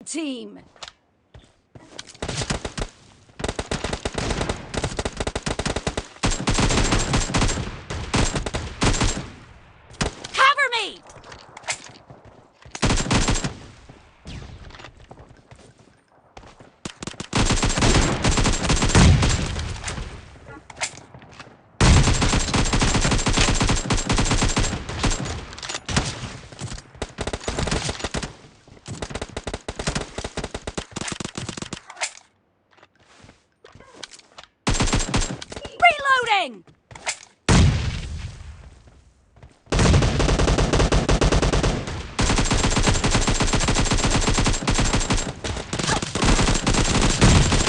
team! Cover me! Reloading!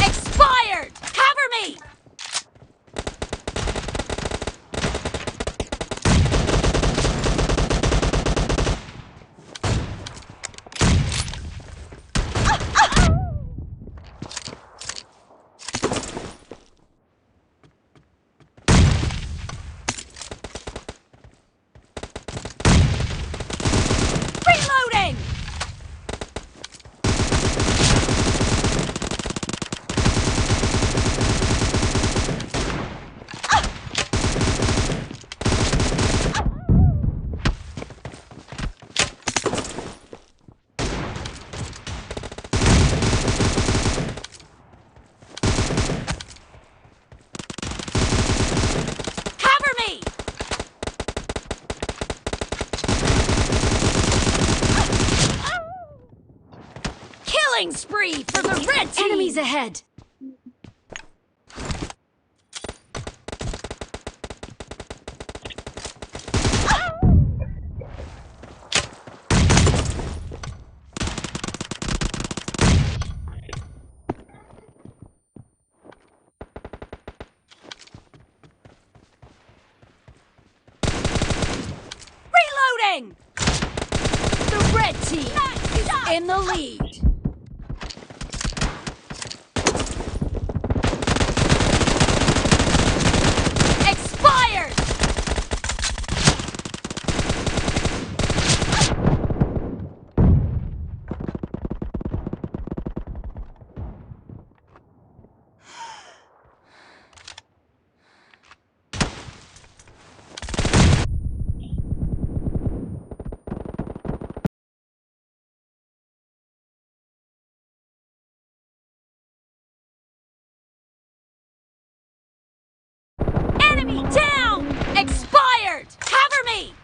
Expired! Cover me! Reloading! Cover me! Killing spree for the red team! Enemies ahead! Reloading! The red team is in the lead. Expired! Enemy down! Expired! Cover me!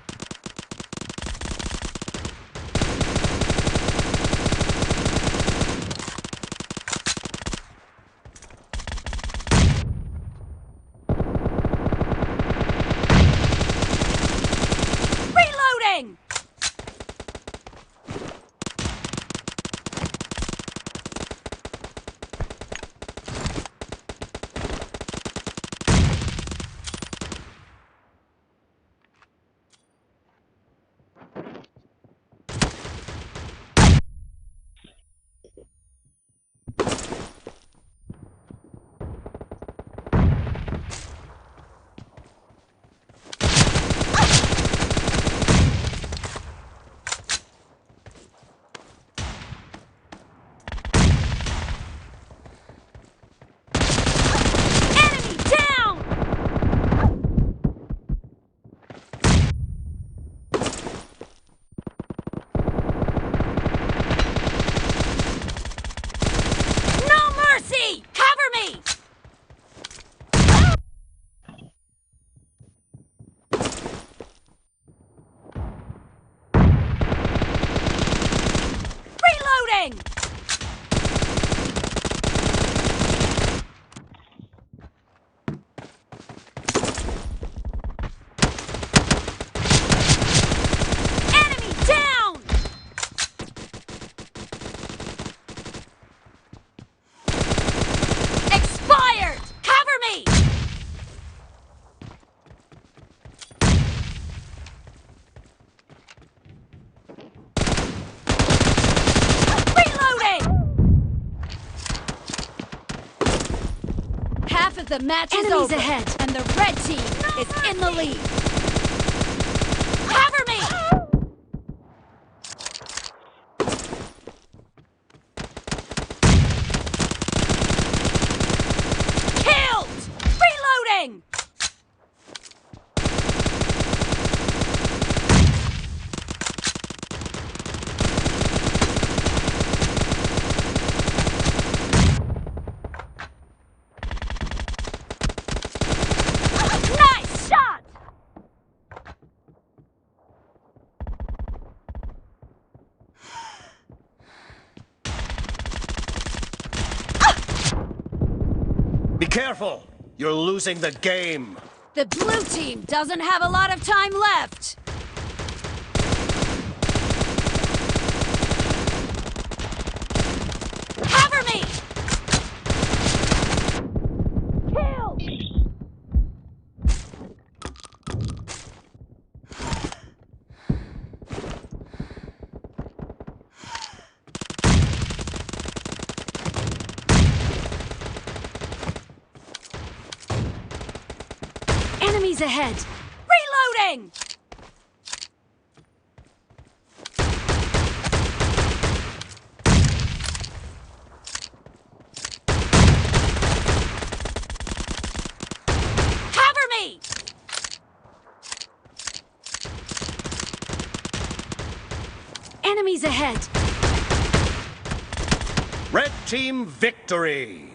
Reloading! Enemy down! No mercy! Cover me! Reloading! Enemy down! Expired! Cover me! Reloading! Half of the match is over, ahead, and the red team is in the lead. Cover me! Be careful! You're losing the game! The blue team doesn't have a lot of time left! Cover me! Kill! Enemies ahead! Reloading! Cover me! Enemies ahead! Red team victory!